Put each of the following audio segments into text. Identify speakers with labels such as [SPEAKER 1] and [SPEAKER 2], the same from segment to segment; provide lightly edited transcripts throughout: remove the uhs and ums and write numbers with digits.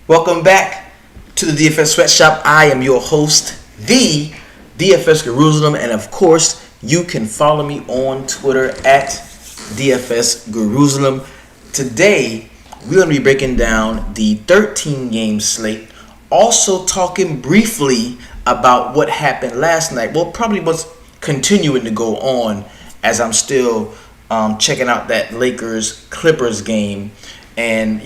[SPEAKER 1] Welcome back to the DFS Sweatshop. I am your host, the DFS Jerusalem, and of course, you can follow me on Twitter at DFS Jerusalem. Today, we're going to be breaking down the 13-game slate, also talking briefly about what happened last night. Well, probably what's continuing to go on as I'm still checking out that Lakers-Clippers game. And,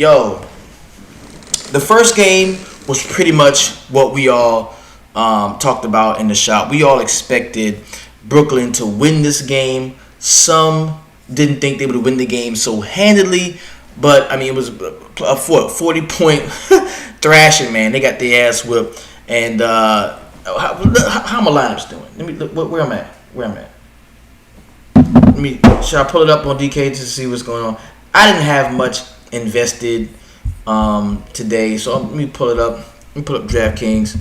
[SPEAKER 1] the first game was pretty much what we all talked about in the shop. We all expected Brooklyn to win this game. Some didn't think they would win the game so handily, but I mean it was a 40-point thrashing, man. They got their ass whipped. And how my lineups doing? Let me look where I'm at. Should I pull it up on DK to see what's going on? I didn't have much invested today, so let me pull it up. Let me pull up DraftKings,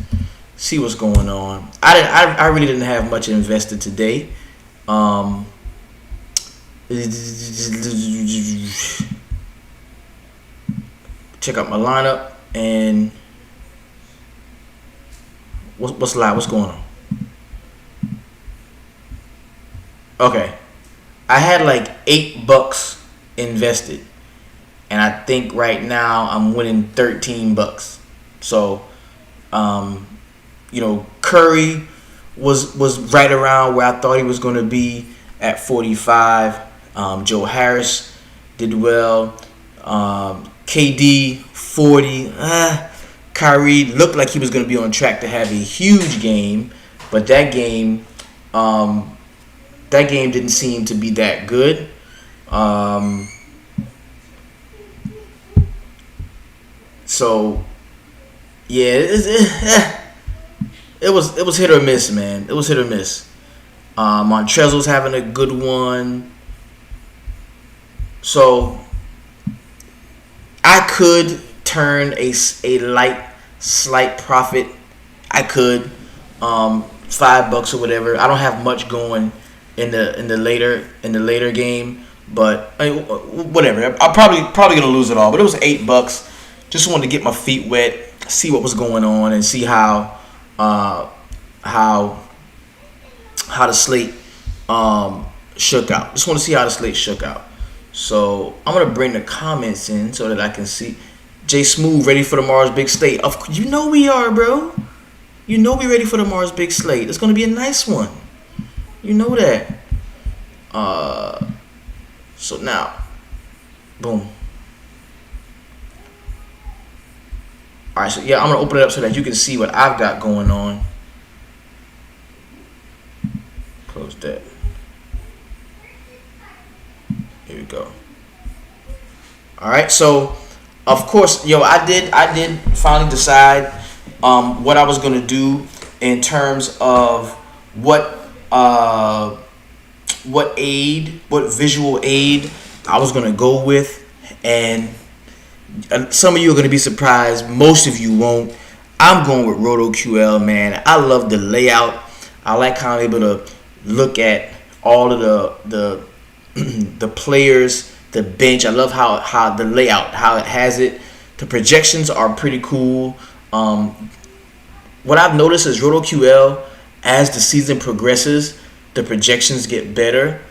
[SPEAKER 1] see what's going on. I really didn't have much invested today. Check out my lineup and what's live? What's going on? Okay, I had like $8 invested. And I think right now I'm winning $13. So, Curry was right around where I thought he was going to be at 45. Joe Harris did well. KD 40. Kyrie looked like he was going to be on track to have a huge game, but that game didn't seem to be that good. So, yeah, it was hit or miss, man. It was hit or miss. Montrezl's having a good one. So, I could turn a slight profit. I could $5 or whatever. I don't have much going in the later game, but I mean, whatever. I'm probably gonna lose it all. But it was $8. Just wanted to get my feet wet, see what was going on, and see how the slate shook out. Just want to see how the slate shook out. So I'm gonna bring the comments in so that I can see. Jay Smooth ready for tomorrow's big slate. You know we are, bro. You know we ready for tomorrow's big slate. It's gonna be a nice one. You know that. So now, boom. All right, so yeah, I'm going to open it up so that you can see what I've got going on. Close that. Here we go. All right, so of course, I did finally decide what I was going to do in terms of what visual aid I was going to go with, and some of you are going to be surprised. Most of you won't. I'm going with RotoQL, man. I love the layout. I like how I'm able to look at all of the players, the bench. I love how the layout, how it has it. The projections are pretty cool. What I've noticed is RotoQL, as the season progresses, the projections get better.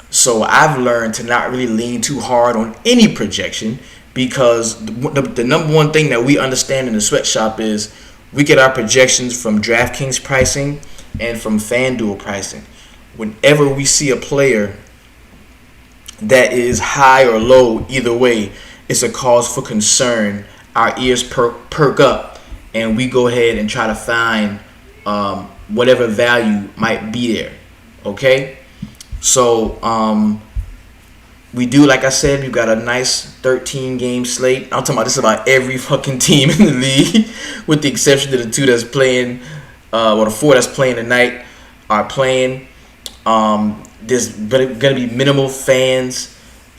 [SPEAKER 1] So I've learned to not really lean too hard on any projection, because the number one thing that we understand in the sweatshop is we get our projections from DraftKings pricing and from FanDuel pricing. Whenever we see a player that is high or low, either way, it's a cause for concern. Our ears perk up, and we go ahead and try to find whatever value might be there. Okay? So, we do, like I said, we've got a nice 13-game slate. I'm talking about this about every fucking team in the league, with the exception of the two that's playing, or the four that's playing tonight are playing. There's going to be minimal fans,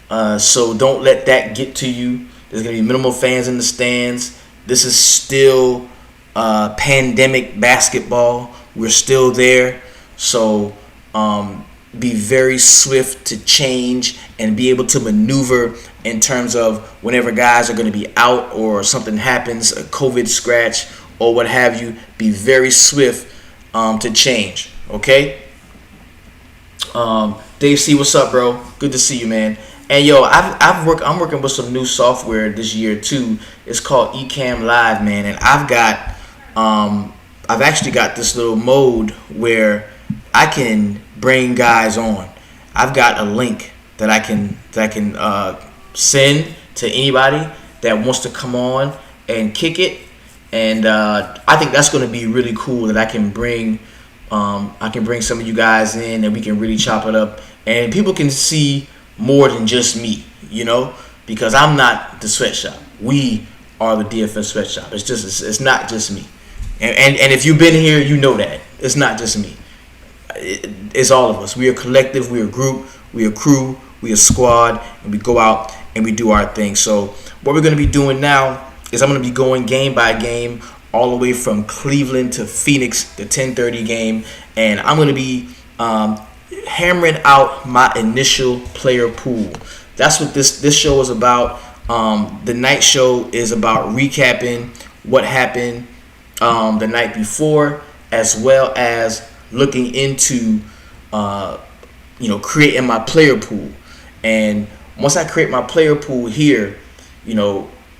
[SPEAKER 1] so don't let that get to you. There's going to be minimal fans in the stands. This is still pandemic basketball. We're still there, so be very swift to change and be able to maneuver in terms of whenever guys are going to be out or something happens, a COVID scratch or what have you, be very swift to change. Okay. Dave C, what's up, bro? Good to see you, man. And yo, I'm working with some new software this year too. It's called Ecamm Live, man, and I've actually got this little mode where I can bring guys on. I've got a link that I can send to anybody that wants to come on and kick it, and I think that's going to be really cool. That I can bring some of you guys in, and we can really chop it up, and people can see more than just me, because I'm not the Sweatshop. We are the DFS Sweatshop. It's not just me, and if you've been here, you know that it's not just me. It's all of us. We are collective. We are a group. We are a crew. We are a squad, and we go out and we do our thing. So what we're going to be doing now is I'm going to be going game by game all the way from Cleveland to Phoenix, the 10:30 game, and I'm going to be hammering out my initial player pool. That's what this show is about. The night show is about recapping what happened the night before, as well as looking into creating my player pool. And once I create my player pool here,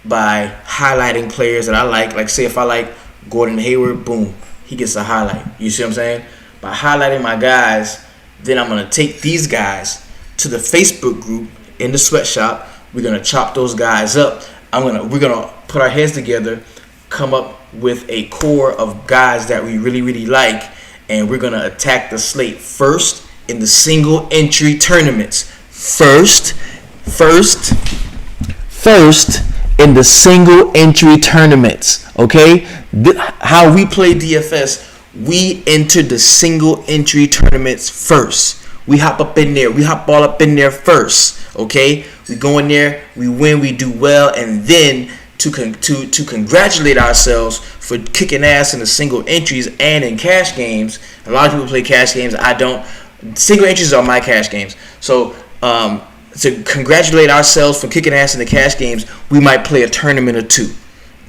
[SPEAKER 1] by highlighting players that I like say if I like Gordon Hayward, boom, he gets a highlight. You see what I'm saying? By highlighting my guys, then I'm gonna take these guys to the Facebook group in the Sweatshop. We're gonna chop those guys up. We're gonna put our heads together, come up with a core of guys that we really, really like, and we're gonna attack the slate first in the single entry tournaments. First in the single entry tournaments. Okay, how we play DFS, we enter the single entry tournaments first. We hop up in there. We hop all up in there first. Okay, we go in there, we win, we do well, and then to congratulate ourselves for kicking ass in the single entries and in cash games. A lot of people play cash games. I don't. Single entries are my cash games. So to congratulate ourselves for kicking ass in the cash games, we might play a tournament or two.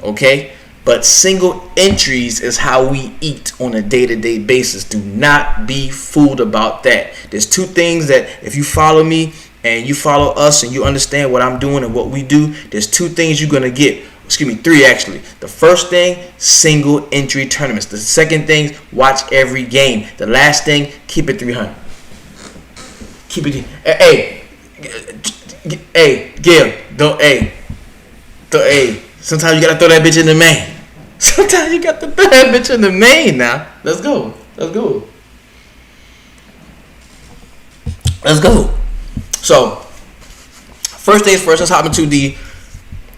[SPEAKER 1] Okay? But single entries is how we eat on a day-to-day basis. Do not be fooled about that. There's two things that if you follow me and you follow us and you understand what I'm doing and what we do, there's two things you're going to get. Three actually. The first thing, single entry tournaments. The second thing, watch every game. The last thing, keep it 300. Keep it. Hey, Gil, don't. Sometimes you gotta throw that bitch in the main. Sometimes you got to throw that bitch in the main now. Let's go. So, first things first, let's hop into the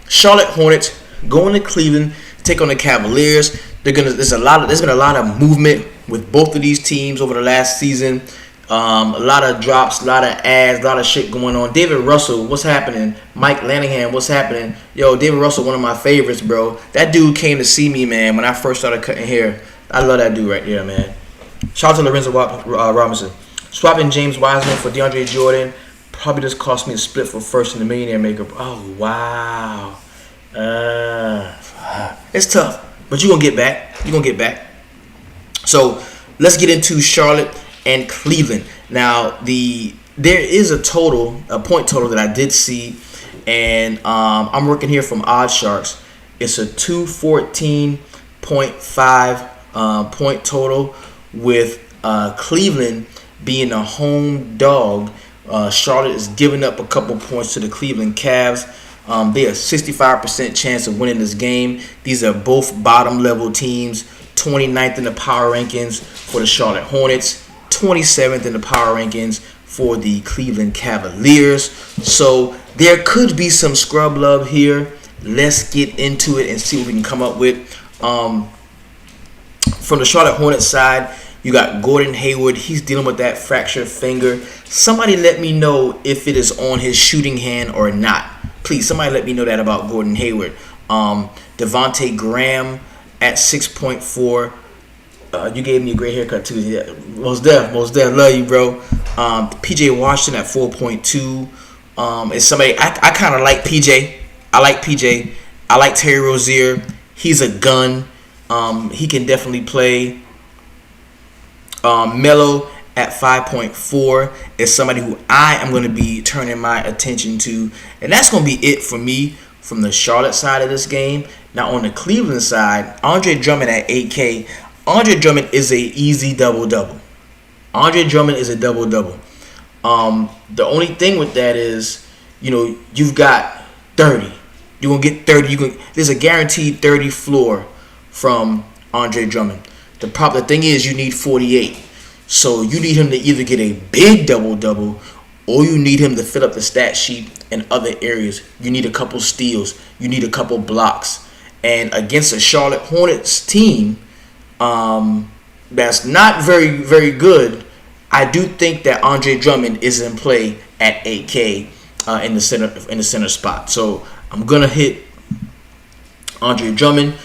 [SPEAKER 1] Charlotte Hornets going to Cleveland, take on the Cavaliers. There's been a lot of movement with both of these teams over the last season. A lot of drops, a lot of ads, a lot of shit going on. David Russell, what's happening? Mike Lanahan, what's happening? Yo, David Russell, one of my favorites, bro. That dude came to see me, man, when I first started cutting hair. I love that dude right there, man. Shout out to Lorenzo Robinson. Swapping James Wiseman for DeAndre Jordan probably just cost me a split for first in the Millionaire Maker. Oh, wow. It's tough, but you're going to get back. So, let's get into Charlotte and Cleveland. Now, there is a point total that I did see, and I'm working here from Odd Sharks. It's a 214.5 point total with Cleveland being a home dog. Charlotte is giving up a couple points to the Cleveland Cavs. They are 65% chance of winning this game. These are both bottom level teams. 29th in the power rankings for the Charlotte Hornets. 27th in the power rankings for the Cleveland Cavaliers. So there could be some scrub love here. Let's get into it and see what we can come up with. From the Charlotte Hornets side, you got Gordon Hayward. He's dealing with that fractured finger. Somebody let me know if it is on his shooting hand or not. Please, somebody let me know that about Gordon Hayward. Devontae Graham at 6.4. You gave me a great haircut too. Yeah, most def. Love you, bro. PJ Washington at 4.2. is somebody I kind of like. PJ. I like PJ. I like Terry Rozier. He's a gun. He can definitely play. Melo at 5.4 is somebody who I am going to be turning my attention to, and that's going to be it for me from the Charlotte side of this game. Now on the Cleveland side, Andre Drummond at 8K. Andre Drummond is a easy double-double. Andre Drummond is a double-double. The only thing with that is, you've got 30. You're going to get 30. There's a guaranteed 30 floor from Andre Drummond. The thing is, you need 48. So you need him to either get a big double-double, or you need him to fill up the stat sheet in other areas. You need a couple steals. You need a couple blocks. And against a Charlotte Hornets team that's not very, very good, I do think that Andre Drummond is in play at 8K in the center spot. So I'm gonna hit Andre Drummond.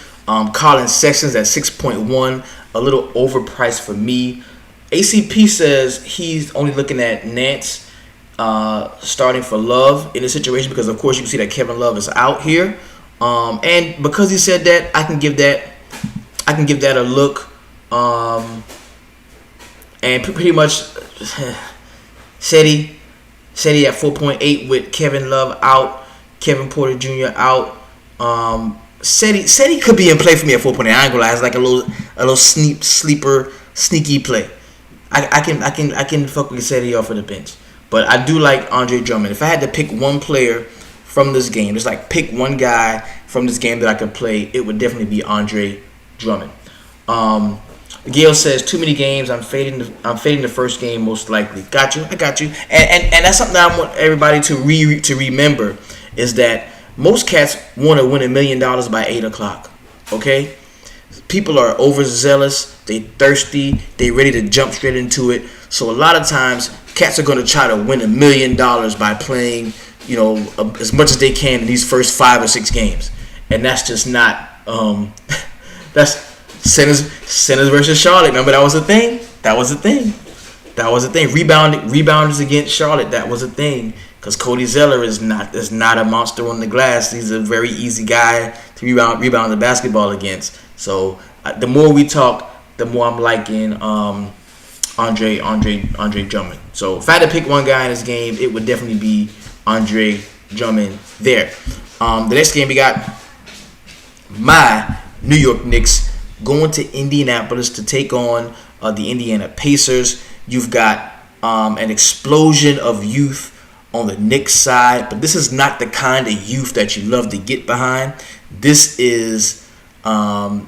[SPEAKER 1] Colin Sexton's at 6.1, a little overpriced for me. ACP says he's only looking at Nance starting for Love in this situation because, of course, you can see that Kevin Love is out here. And because he said that, I can give that a look. And pretty much Seti at 4.8 with Kevin Love out, Kevin Porter Jr. out. Seti could be in play for me at 4.8. I ain't gonna lie, it's like a little sleeper sneaky play. I can fuck with Seti off of the bench, but I do like Andre Drummond. If I had to pick one player from this game, just like pick one guy from this game that I could play, it would definitely be Andre Drummond. Gail says too many games. I'm fading the first game most likely. Got you. I got you. And that's something that I want everybody to remember is that most cats want to win $1 million by 8 o'clock. Okay, people are overzealous. They thirsty. They ready to jump straight into it. So a lot of times, cats are going to try to win $1 million by playing, as much as they can in these first 5 or 6 games, and that's just not. That's Sinners versus Charlotte. Remember that was a thing. Rebounders against Charlotte. That was a thing. Because Cody Zeller is not a monster on the glass. He's a very easy guy to rebound the basketball against. So the more we talk, the more I'm liking Andre Drummond. So if I had to pick one guy in this game, it would definitely be Andre Drummond there. The next game we got my New York Knicks going to Indianapolis to take on the Indiana Pacers. You've got an explosion of youth on the Knicks side, but this is not the kind of youth that you love to get behind. This is okay.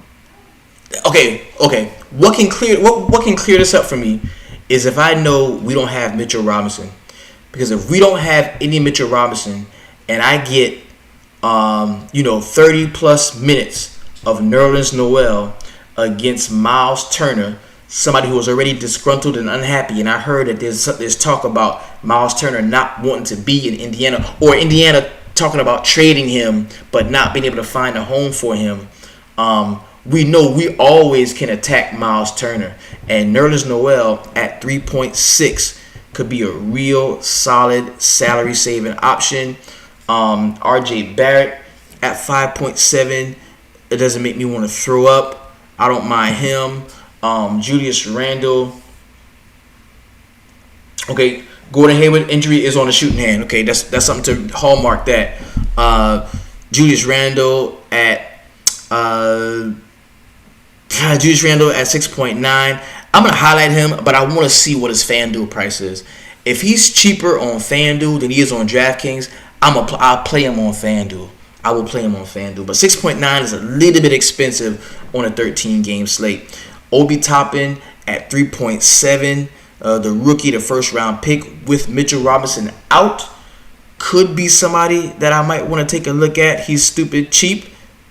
[SPEAKER 1] What can clear this up for me is if I know we don't have Mitchell Robinson, because if we don't have any Mitchell Robinson and I get 30 plus minutes of Nerlens Noel against Miles Turner, somebody who was already disgruntled and unhappy, and I heard that there's talk about Miles Turner not wanting to be in Indiana, or Indiana talking about trading him but not being able to find a home for him. We know we always can attack Miles Turner, and Nerlens Noel at 3.6 could be a real solid salary saving option. RJ Barrett at 5.7, it doesn't make me want to throw up. I don't mind him. Julius Randle. Okay, Gordon Hayward injury is on the shooting hand. Okay, that's something to hallmark that. Julius Randle at 6.9. I'm gonna highlight him, but I want to see what his FanDuel price is. If he's cheaper on FanDuel than he is on DraftKings, I'll play him on FanDuel. I will play him on FanDuel, but 6.9 is a little bit expensive on a 13-game slate. Obi Toppin at 3.7, the rookie, the first-round pick with Mitchell Robinson out, could be somebody that I might want to take a look at. He's stupid cheap.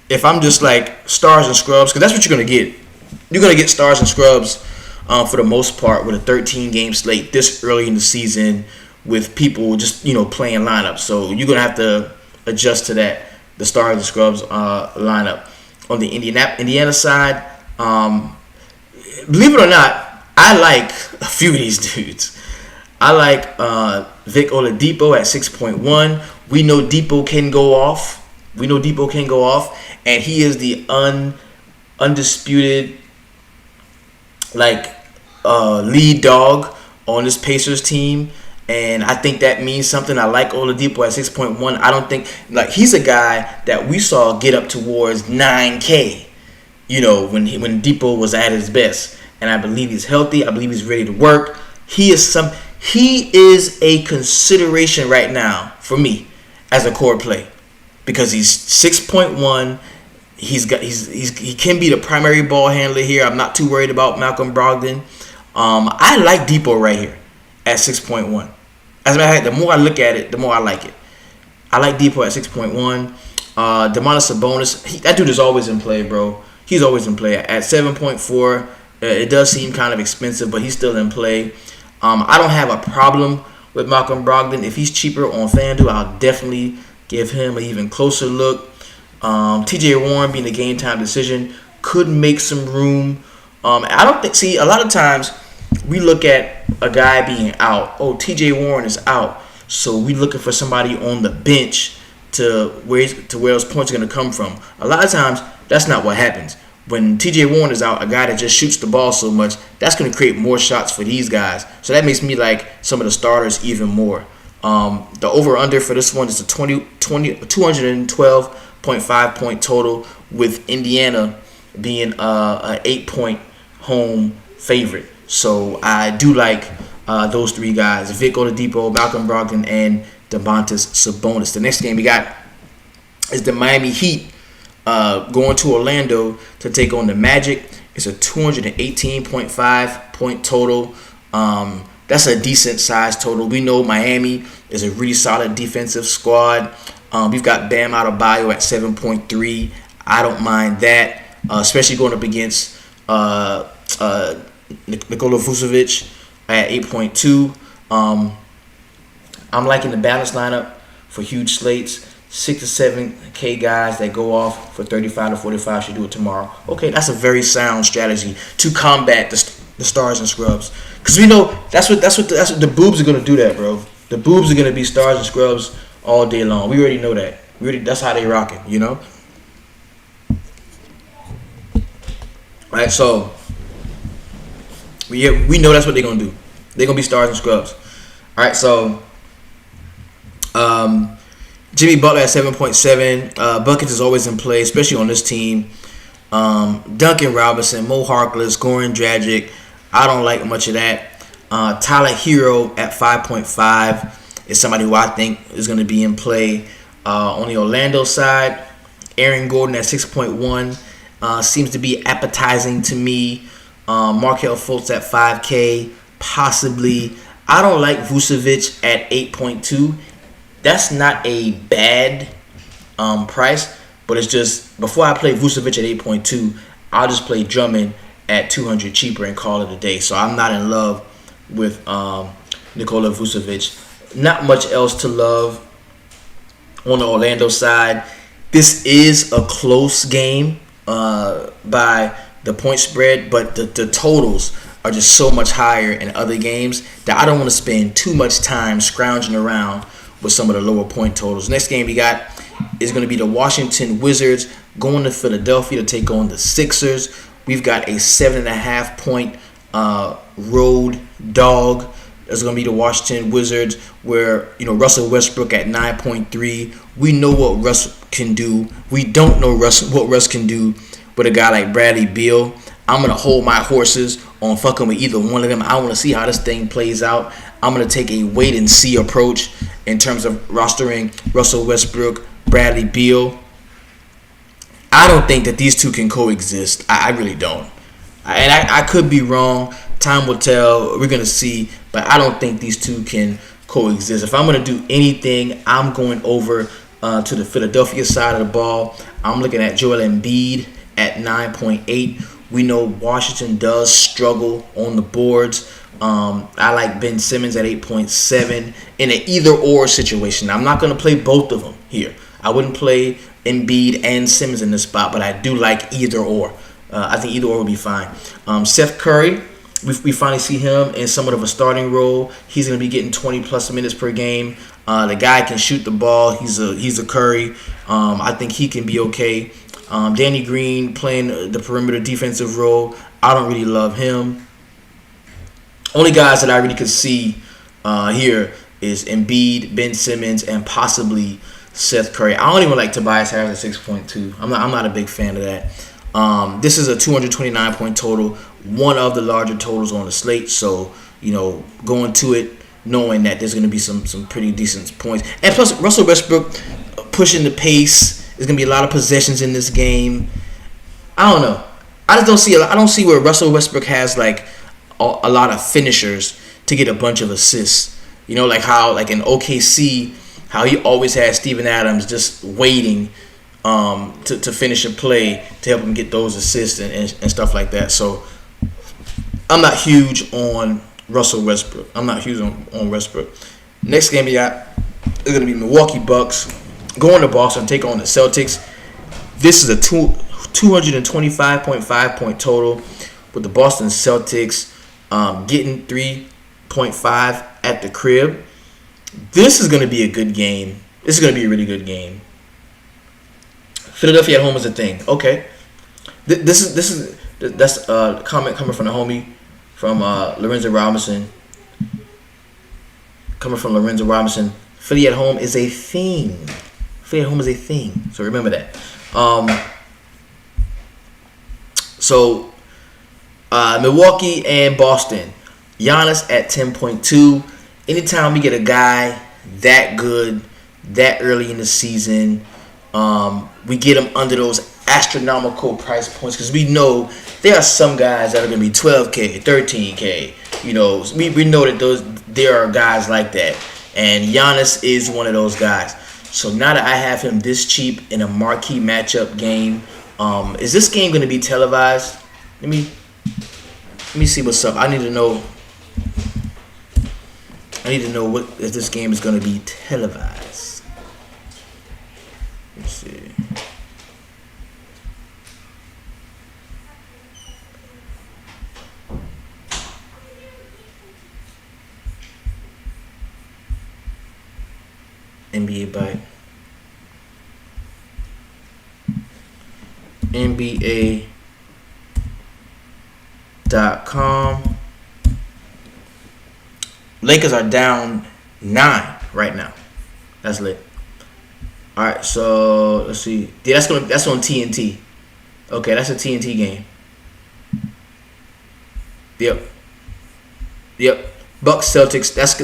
[SPEAKER 1] If I'm just like stars and scrubs, because that's what you're going to get. You're going to get stars and scrubs for the most part with a 13-game slate this early in the season with people just, playing lineups. So you're going to have to adjust to that, the stars and scrubs lineup. On the Indiana side, believe it or not, I like a few of these dudes. I like Vic Oladipo at 6.1. We know Depot can go off. And he is the undisputed lead dog on this Pacers team. And I think that means something. I like Oladipo at 6.1. I don't think he's a guy that we saw get up towards 9K. When Depot was at his best. And I believe he's healthy. I believe he's ready to work. He is a consideration right now for me as a core play because he's 6.1. He can be the primary ball handler here. I'm not too worried about Malcolm Brogdon. I like Depot right here at 6.1. As a matter of fact, the more I look at it, the more I like it. I like Depot at 6.1. Domantas Sabonis, that dude is always in play, bro. He's always in play at 7.4. It does seem kind of expensive, but he's still in play. I don't have a problem with Malcolm Brogdon. If he's cheaper on FanDuel, I'll definitely give him an even closer look. TJ Warren being a game time decision could make some room. I don't think. See, a lot of times we look at a guy being out. Oh, TJ Warren is out, so we looking for somebody on the bench to where those points are going to come from. A lot of times that's not what happens. When TJ Warren is out, a guy that just shoots the ball so much, that's going to create more shots for these guys. So that makes me like some of the starters even more. The over-under for this one is a 212.5 point total, with Indiana being a 8-point home favorite. So I do like those three guys: Vic Oladipo, Malcolm Brogdon, and Domantas Sabonis. The next game we got is the Miami Heat going to Orlando to take on the Magic. It's a 218.5 point total. That's a decent size total. We know Miami is a really solid defensive squad. We've got Bam Adebayo at 7.3. I don't mind that, especially going up against Nikola Vucevic at 8.2. I'm liking the balanced lineup for huge slates. 6 to 7K guys that go off for 35 to 45 should do it tomorrow. Okay, that's a very sound strategy to combat the stars and scrubs. Because we know that's what the boobs are gonna do. That, bro. The boobs are gonna be stars and scrubs all day long. We already know that. That's how they rocking. All right, so we know that's what they're gonna do. They're gonna be stars and scrubs. All right, so Jimmy Butler at 7.7. Buckets is always in play, especially on this team. Duncan Robinson, Mo Harkless, Goran Dragic. I don't like much of that. Tyler Hero at 5.5 is somebody who I think is going to be in play. On the Orlando side, Aaron Gordon at 6.1 seems to be appetizing to me. Markelle Fultz at 5K, possibly. I don't like Vucevic at 8.2. That's not a bad price, but it's just before I play Vucevic at 8.2, I'll just play Drummond at 200 cheaper and call it a day. So I'm not in love with Nikola Vucevic. Not much else to love on the Orlando side. This is a close game by the point spread, but the totals are just so much higher in other games that I don't want to spend too much time scrounging around with some of the lower point totals. Next game we got is going to be the Washington Wizards going to Philadelphia to take on the Sixers. We've got a 7.5 point road dog. That's going to be the Washington Wizards, where Russell Westbrook at 9.3. We know what Russ can do. We don't know what Russ can do with a guy like Bradley Beal. I'm going to hold my horses on fucking with either one of them. I want to see how this thing plays out. I'm going to take a wait-and-see approach in terms of rostering Russell Westbrook, Bradley Beal. I don't think that these two can coexist. I really don't. I could be wrong. Time will tell. We're going to see. But I don't think these two can coexist. If I'm going to do anything, I'm going over to the Philadelphia side of the ball. I'm looking at Joel Embiid at 9.8. We know Washington does struggle on the boards. I like Ben Simmons at 8.7 in an either-or situation. I'm not going to play both of them here. I wouldn't play Embiid and Simmons in this spot, but I do like either-or. I think either-or will be fine. Seth Curry we finally see him in somewhat of a starting role. He's going to be getting 20 plus minutes per game. The guy can shoot the ball. He's a Curry. I think he can be okay. Danny Green playing the perimeter defensive role. I don't really love him. Only guys that I really could see here is Embiid, Ben Simmons, and possibly Seth Curry. I don't even like Tobias Harris at 6.2. I'm not a big fan of that. This is a 229-point total, one of the larger totals on the slate. So, going to it knowing that there's going to be some pretty decent points. And plus, Russell Westbrook pushing the pace. There's going to be a lot of possessions in this game. I don't know. I don't see where Russell Westbrook has like a lot of finishers to get a bunch of assists. Like how like in OKC, how he always has Steven Adams just waiting to finish a play to help him get those assists and stuff like that. So I'm not huge on Russell Westbrook. I'm not huge on Westbrook. Next game we got is going to be Milwaukee Bucks going to Boston, take on the Celtics. This is a 225.5 point total with the Boston Celtics getting 3.5 at the crib. This is going to be a good game. This is going to be a really good game. Philadelphia at home is a thing. Okay, that's a comment coming from the homie from Lorenzo Robinson. Coming from Lorenzo Robinson, Philly at home is a thing. Philly at home is a thing. So remember that. Milwaukee and Boston. Giannis at 10.2. Anytime we get a guy that good, that early in the season, we get him under those astronomical price points because we know there are some guys that are going to be 12K, 13K. We know that there are guys like that, and Giannis is one of those guys. So now that I have him this cheap in a marquee matchup game, is this game going to be televised? Let me see what's up. I need to know what if this game is going to be televised. Let's see. NBA by NBA.com. Lakers are down 9 right now. That's lit. All right, so let's see. Yeah, that's on TNT. Okay, that's a TNT game. Yep. Bucks Celtics. That's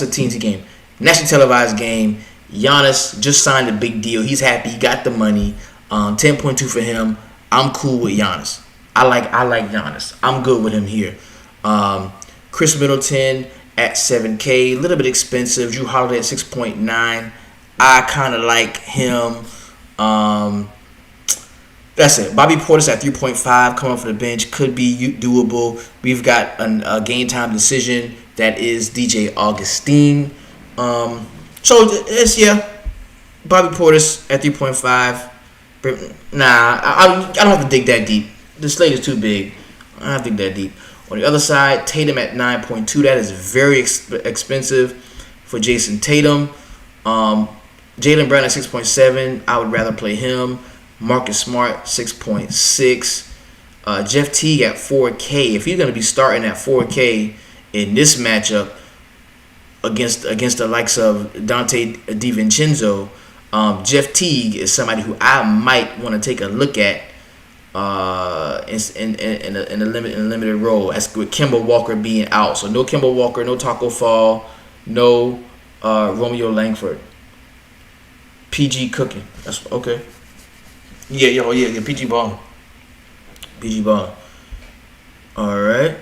[SPEAKER 1] a TNT game. National televised game. Giannis just signed a big deal. He's happy. He got the money. 10.2 for him. I'm cool with Giannis. I like Giannis. I'm good with him here. Chris Middleton at 7K, a little bit expensive. Drew Holiday at 6.9. I kind of like him. That's it. Bobby Portis at 3.5, coming off the bench, could be doable. We've got a game time decision that is DJ Augustine. So it's Bobby Portis at 3.5. Nah, I don't have to dig that deep. The slate is too big. I don't have to dig that deep. On the other side, Tatum at 9.2. That is very expensive for Jason Tatum. Jaylen Brown at 6.7. I would rather play him. Marcus Smart 6.6. Jeff Teague at 4K. If he's going to be starting at 4K in this matchup against the likes of Dante DiVincenzo, Jeff Teague is somebody who I might want to take a look at in a limited role, as with Kemba Walker being out. So no Kemba Walker, no Taco Fall, no Romeo Langford. PG cooking. That's okay. Yeah, PG ball. All right.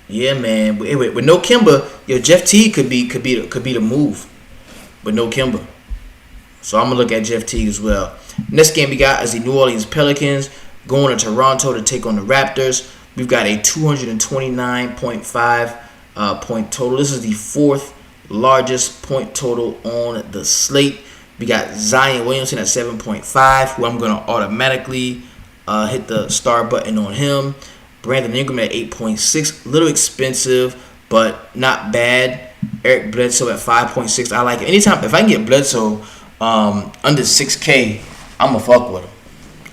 [SPEAKER 1] Yeah, man. With no Kemba, Jeff Teague could be the move. But no Kemba. So I'm gonna look at Jeff Teague as well. Next game we got is the New Orleans Pelicans going to Toronto to take on the Raptors. We've got a 229.5 point total. This is the fourth largest point total on the slate. We got Zion Williamson at 7.5, who I'm going to automatically hit the start button on him. Brandon Ingram at 8.6, a little expensive, but not bad. Eric Bledsoe at 5.6, I like it. Anytime, if I can get Bledsoe under 6K, I'm going to fuck with him.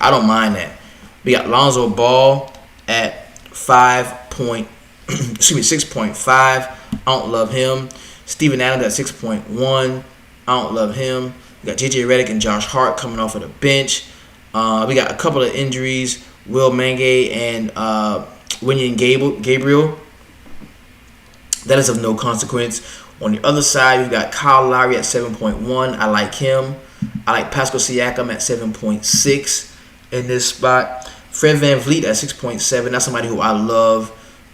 [SPEAKER 1] I don't mind that. We got Lonzo Ball at 6.5. I don't love him. Steven Adams at 6.1. I don't love him. We got JJ Redick and Josh Hart coming off of the bench. We got a couple of injuries. Will Mange and Winyan Gabriel. That is of no consequence. On the other side, we've got Kyle Lowry at 7.1. I like him. I like Pascal Siakam at 7.6 in this spot. Fred VanVleet at 6.7. That's somebody who I love.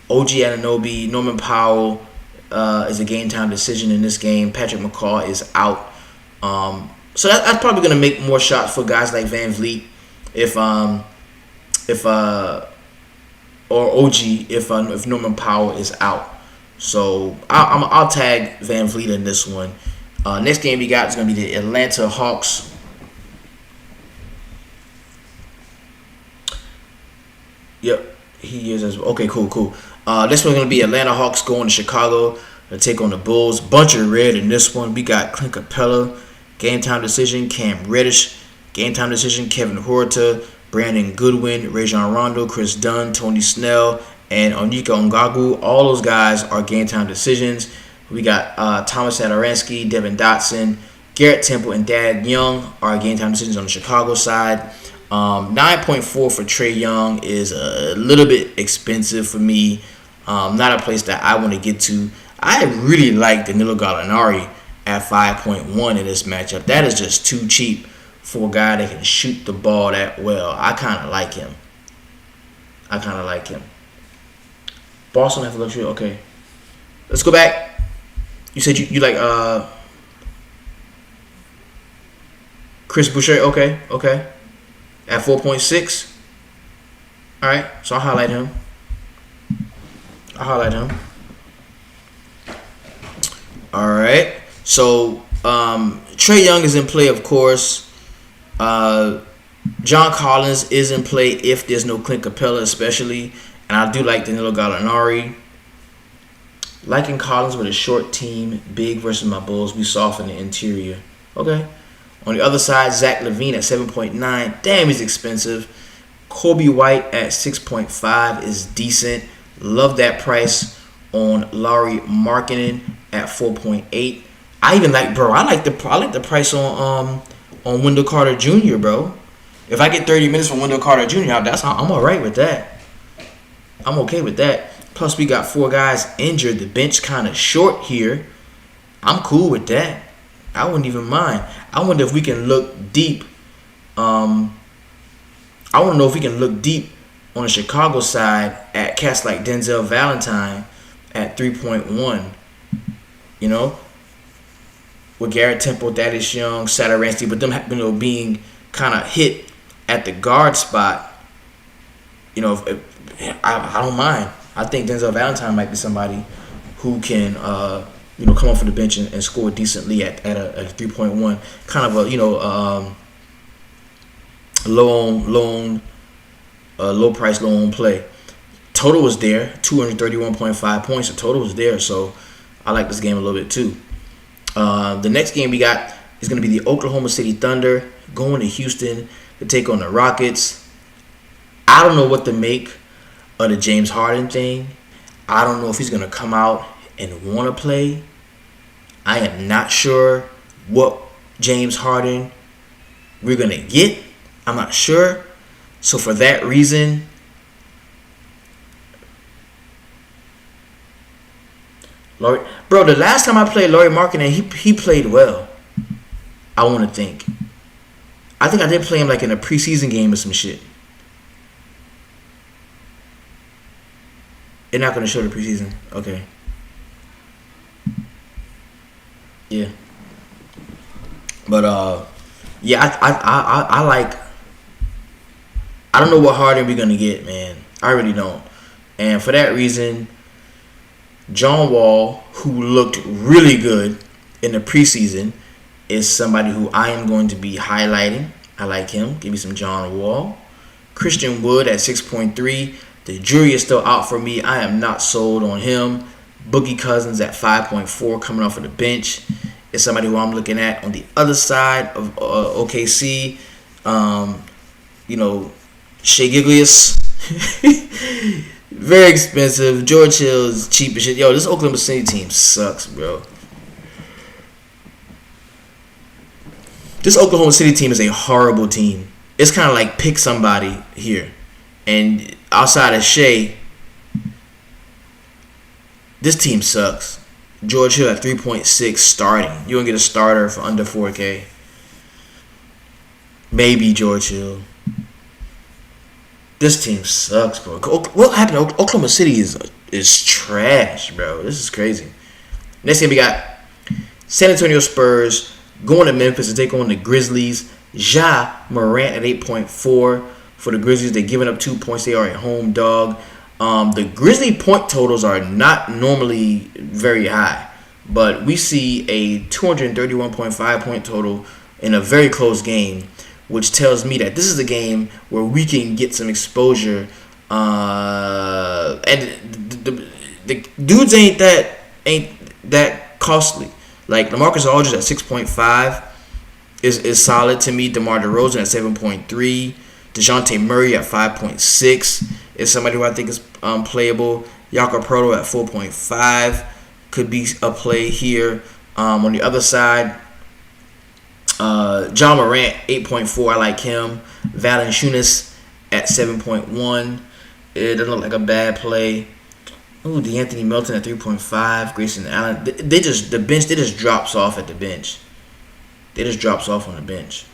[SPEAKER 1] OG Anunoby, Norman Powell is a game time decision in this game. Patrick McCaw is out. So that's probably going to make more shots for guys like VanVleet if Norman Powell is out. So I'll tag VanVleet in this one. Next game we got is going to be the Atlanta Hawks. Yep, he is as well. Okay, cool. This one's going to be Atlanta Hawks going to Chicago to take on the Bulls. Bunch of red in this one. We got Clint Capella, game time decision. Cam Reddish, game time decision. Kevin Huerter, Brandon Goodwin, Rajon Rondo, Chris Dunn, Tony Snell, and Onyeka Ongagu. All those guys are game time decisions. We got Thomas Satoransky, Devin Dotson, Garrett Temple, and Dad Young are game time decisions on the Chicago side. 9.4 for Trae Young is a little bit expensive for me. Not a place that I want to get to. I really like Danilo Gallinari at 5.1 in this matchup. That is just too cheap for a guy that can shoot the ball that well. I kind of like him. Boston have a luxury. Okay. Let's go back. You said you like Chris Boucher. Okay. At 4.6. All right. So I'll highlight him. All right. So Trae Young is in play, of course. John Collins is in play if there's no Clint Capella, especially. And I do like Danilo Gallinari. Liking Collins with a short team, big versus my Bulls. We soft in the interior. Okay. On the other side, Zach LaVine at 7.9. Damn, he's expensive. Kobe White at 6.5 is decent. Love that price on Lauri Markkanen at 4.8. I even like, bro. I like the price on Wendell Carter Jr., bro. If I get 30 minutes from Wendell Carter Jr., I'm all right with that. I'm okay with that. Plus, we got 4 guys injured. The bench kind of short here. I'm cool with that. I wouldn't even mind. I wonder if we can look deep. I want to know if we can look deep on the Chicago side at cats like Denzel Valentine at 3.1. You know, with Garrett Temple, Thaddeus Young, Satoransky, but them being kind of hit at the guard spot. You know, I don't mind. I think Denzel Valentine might be somebody who can, come off of the bench and score decently at a 3.1. Kind of a, low price, low on play. Total was there, 231.5 points. The total was there, so I like this game a little bit too. The next game we got is going to be the Oklahoma City Thunder going to Houston to take on the Rockets. I don't know what to make of the James Harden thing. I don't know if he's going to come out and want to play. I am not sure what James Harden we're going to get. I'm not sure. So for that reason, the last time I played Lauri Markkanen, he played well. I want to think. I think I did play him like in a preseason game or some shit. They're not going to show the preseason. Okay. Yeah. But I like. I don't know what Harden we're gonna get, man. I really don't. And for that reason, John Wall, who looked really good in the preseason, is somebody who I am going to be highlighting. I like him. Give me some John Wall. Christian Wood at 6.3. The jury is still out for me. I am not sold on him. Boogie Cousins at 5.4 coming off of the bench is somebody who I'm looking at. On the other side of OKC, Shea Gilgeous, very expensive. George Hill is cheap as shit. Yo, this Oklahoma City team sucks, bro. This Oklahoma City team is a horrible team. It's kind of like pick somebody here. And outside of Shea, this team sucks. George Hill at 3.6 starting. You don't get a starter for under 4K. Maybe George Hill. This team sucks, bro. What happened? Oklahoma City is trash, bro. This is crazy. Next game we got San Antonio Spurs going to Memphis to take on the Grizzlies. Ja Morant at 8.4 for the Grizzlies. They're giving up 2 points. They are a home dog. The Grizzly point totals are not normally very high, but we see a 231.5 point total in a very close game, which tells me that this is a game where we can get some exposure. And the dudes ain't that costly. Like LaMarcus Aldridge at 6.5 is solid to me. DeMar DeRozan at 7.3. DeJounte Murray at 5.6 is somebody who I think is playable. Jakob Poeltl at 4.5 could be a play here. On the other side, John Morant 8.4. I like him. Valanciunas at 7.1. It doesn't look like a bad play. Ooh, DeAnthony Melton at 3.5. Grayson Allen. They just drops off at the bench. They just drops off on the bench.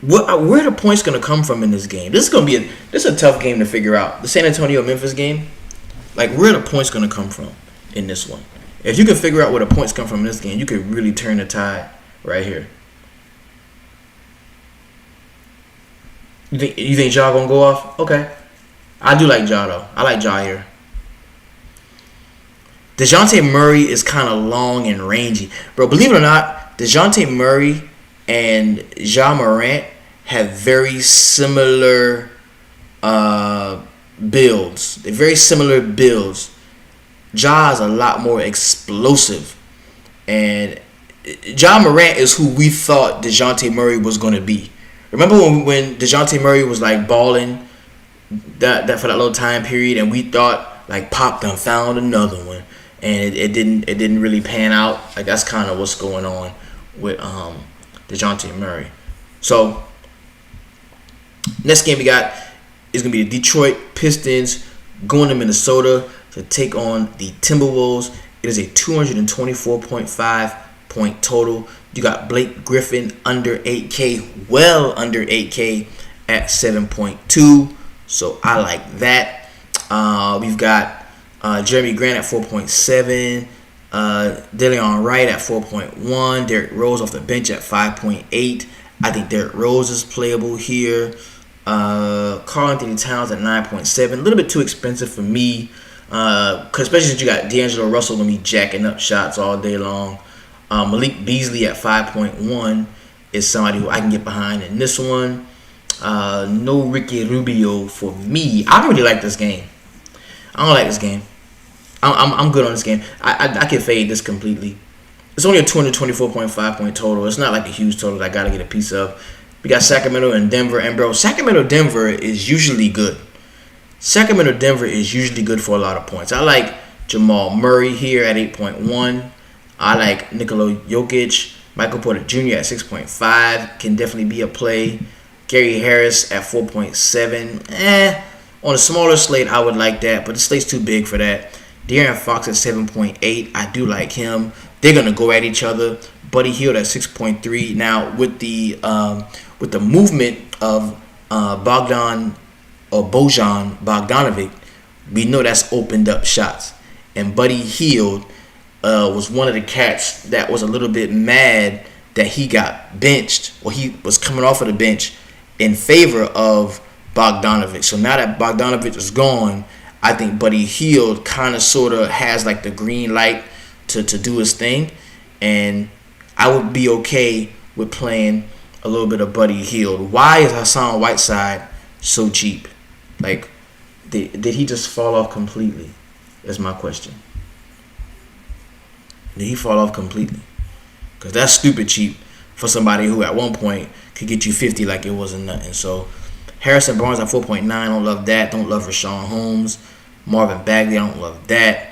[SPEAKER 1] Where are the points going to come from in this game? This is a tough game to figure out. The San Antonio Memphis game, like where are the points going to come from in this one? If you can figure out where the points come from in this game, you could really turn the tide right here. You think Ja gonna go off? Okay, I do like Ja though. I like Ja here. DeJounte Murray is kind of long and rangy, bro. Believe it or not, DeJounte Murray and Ja Morant have very similar builds. They're very similar builds. Ja is a lot more explosive. And Ja Morant is who we thought DeJounte Murray was going to be. Remember when DeJounte Murray was like balling that for that little time period, and we thought like Pop done found another one, and it didn't really pan out. Like that's kind of what's going on with DeJounte Murray. So next game we got is gonna be the Detroit Pistons going to Minnesota to take on the Timberwolves. It is a 224.5 point total. You got Blake Griffin under 8K, well under 8K at 7.2. So I like that. We've got Jeremy Grant at 4.7. Deleon Wright at 4.1. Derrick Rose off the bench at 5.8. I think Derrick Rose is playable here. Karl Anthony Towns at 9.7. A little bit too expensive for me. Cause especially since you got D'Angelo Russell going to be jacking up shots all day long. Malik Beasley at 5.1 is somebody who I can get behind in this one. No Ricky Rubio for me. I don't really like this game. I don't like this game. I'm good on this game. I can fade this completely. It's only a 224.5 point total. It's not like a huge total that I got to get a piece of. We got Sacramento and Denver. And, bro, Sacramento-Denver is usually good. Sacramento-Denver is usually good for a lot of points. I like Jamal Murray here at 8.1. I like Nikola Jokic. Michael Porter Jr. at 6.5. Can definitely be a play. Gary Harris at 4.7. On a smaller slate, I would like that. But the slate's too big for that. De'Aaron Fox at 7.8. I do like him. They're going to go at each other. Buddy Hield at 6.3. Now, with the movement of Bojan Bogdanovic, we know that's opened up shots. And Buddy Hield was one of the cats that was a little bit mad that he got benched, or he was coming off of the bench in favor of Bogdanovic. So now that Bogdanovic is gone, I think Buddy Hield kind of sort of has like the green light to do his thing. And I would be okay with playing a little bit of Buddy Hield. Why is Hassan Whiteside so cheap? Like, did he just fall off completely? That's my question. Did he fall off completely? Because that's stupid cheap for somebody who at one point could get you 50 like it wasn't nothing. So Harrison Barnes at 4.9, don't love that. Don't love Rashawn Holmes. Marvin Bagley, I don't love that.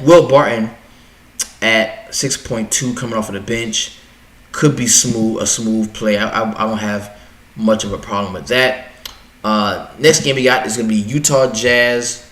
[SPEAKER 1] Will Barton at 6.2 coming off of the bench could be a smooth play. I don't have much of a problem with that. Next game we got is going to be Utah Jazz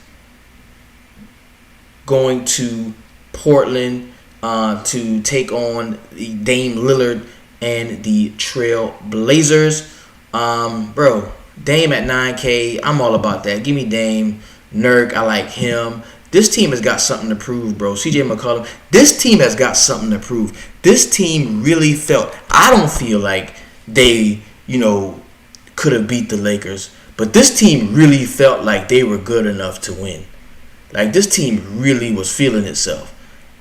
[SPEAKER 1] going to Portland to take on the Dame Lillard and the Trail Blazers. Bro, Dame at 9K, I'm all about that. Give me Dame. Nurk, I like him. This team has got something to prove, bro. CJ McCollum, this team has got something to prove. This team really I don't feel like they, could have beat the Lakers, but this team really felt like they were good enough to win. Like, this team really was feeling itself.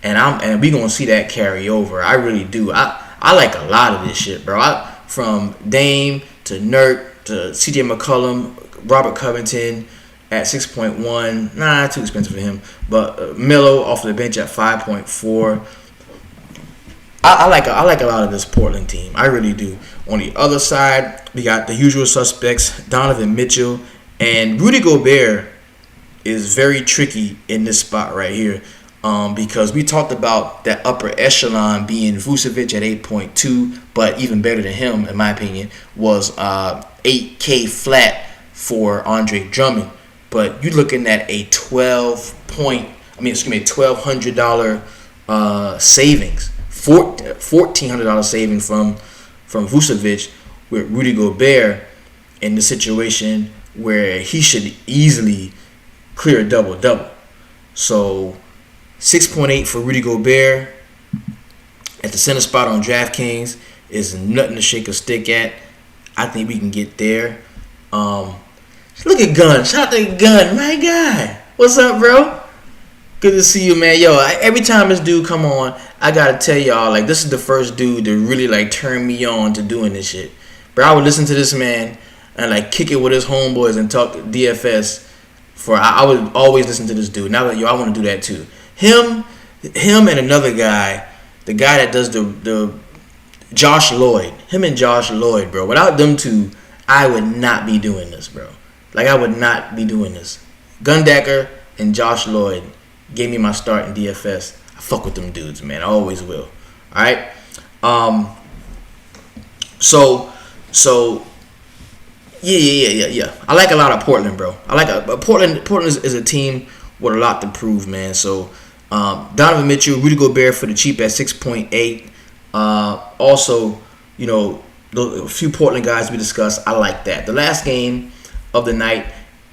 [SPEAKER 1] And we gonna see that carry over. I really do. I like a lot of this shit, bro. From Dame to Nurk to CJ McCollum, Robert Covington at 6.1. Nah, too expensive for him. But Melo off the bench at 5.4. I like a lot of this Portland team. I really do. On the other side, we got the usual suspects, Donovan Mitchell, and Rudy Gobert is very tricky in this spot right here. Because we talked about that upper echelon being Vucevic at 8.2, but even better than him, in my opinion, was 8K flat for Andre Drummond. But you're looking at a $1,200 savings, $1,400 saving from Vucevic with Rudy Gobert in the situation where he should easily clear a double-double. So 6.8 for Rudy Gobert at the center spot on DraftKings is nothing to shake a stick at. I think we can get there. Look at Gunn. Shout out to Gunn. My guy. What's up, bro? Good to see you, man. Yo, every time this dude come on, I gotta tell y'all, like, this is the first dude that really, like, turned me on to doing this shit. Bro, I would listen to this man and, like, kick it with his homeboys and talk DFS. I would always listen to this dude. Now that, I want to do that too. Him and another guy, the guy that does the Josh Lloyd. Him and Josh Lloyd, bro. Without them two, I would not be doing this, bro. Like, I would not be doing this. Gundaker and Josh Lloyd gave me my start in DFS. I fuck with them dudes, man. I always will. All right. So yeah. I like a lot of Portland, bro. Portland is a team with a lot to prove, man. So Donovan Mitchell, Rudy Gobert for the cheap at 6.8. Also, a few Portland guys we discussed. I like that. The last game of the night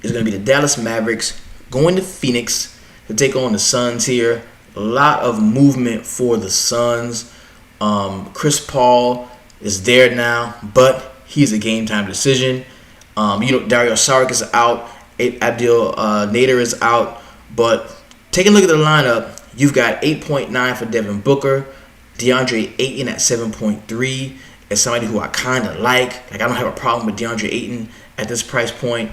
[SPEAKER 1] is going to be the Dallas Mavericks going to Phoenix to take on the Suns here. A lot of movement for the Suns. Chris Paul is there now, but he's a game time decision. Dario Saric is out. Abdel Nader is out. But taking a look at the lineup, you've got 8.9 for Devin Booker, DeAndre Ayton at 7.3 as somebody who I kind of like. Like, I don't have a problem with DeAndre Ayton at this price point.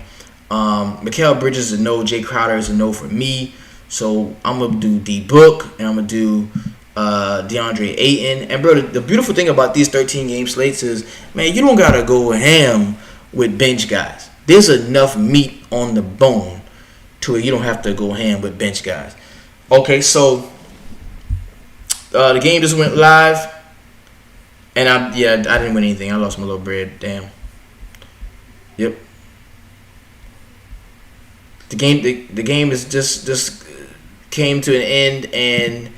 [SPEAKER 1] Mikal Bridges is a no. Jay Crowder is a no for me. So I'm going to do D-Book, and I'm going to do DeAndre Ayton. And, bro, the beautiful thing about these 13-game slates is, man, you don't got to go ham with bench guys. There's enough meat on the bone to where you don't have to go ham with bench guys. Okay, so the game just went live, and I didn't win anything. I lost my little bread. Damn. Yep. The game is just came to an end, and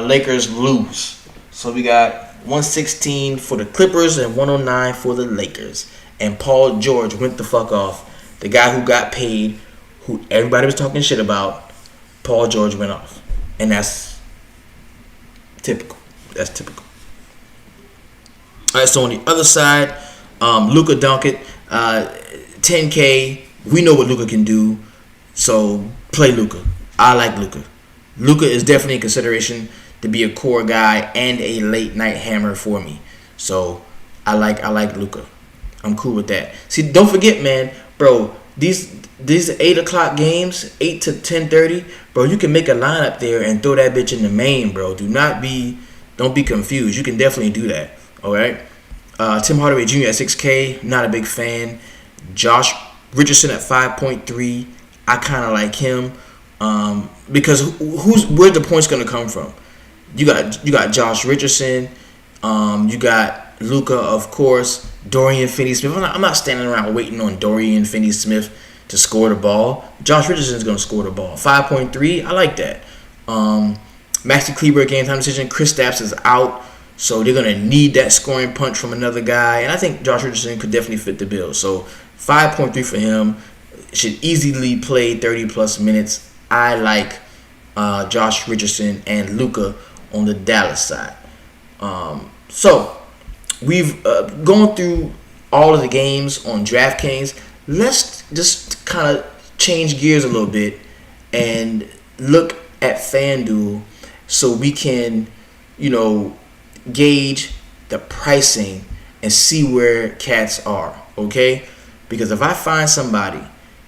[SPEAKER 1] Lakers lose. So we got 116 for the Clippers and 109 for the Lakers. And Paul George went the fuck off. The guy who got paid, who everybody was talking shit about, Paul George went off. And that's typical. All right, so on the other side, Luka Doncic, 10K. We know what Luka can do, so play Luka. I like Luka. Luka is definitely in consideration to be a core guy and a late night hammer for me. So I like Luka. I'm cool with that. See, don't forget, man, bro. These 8 o'clock games, 8 to 10:30, bro. You can make a lineup there and throw that bitch in the main, bro. Don't be confused. You can definitely do that. All right. Tim Hardaway Jr. at 6K. Not a big fan. Josh Richardson at 5.3. I kind of like him because where the points gonna come from? You got Josh Richardson. You got Luka, of course. Dorian Finney-Smith. I'm not standing around waiting on Dorian Finney-Smith to score the ball. Josh Richardson's going to score the ball. 5.3, I like that. Maxi Kleber, game time decision. Kristaps is out, so they're going to need that scoring punch from another guy. And I think Josh Richardson could definitely fit the bill. So 5.3 for him. Should easily play 30-plus minutes. I like Josh Richardson and Luka on the Dallas side. So we've gone through all of the games on DraftKings. Let's just kind of change gears a little bit and look at FanDuel so we can, gauge the pricing and see where cats are, okay? Because if I find somebody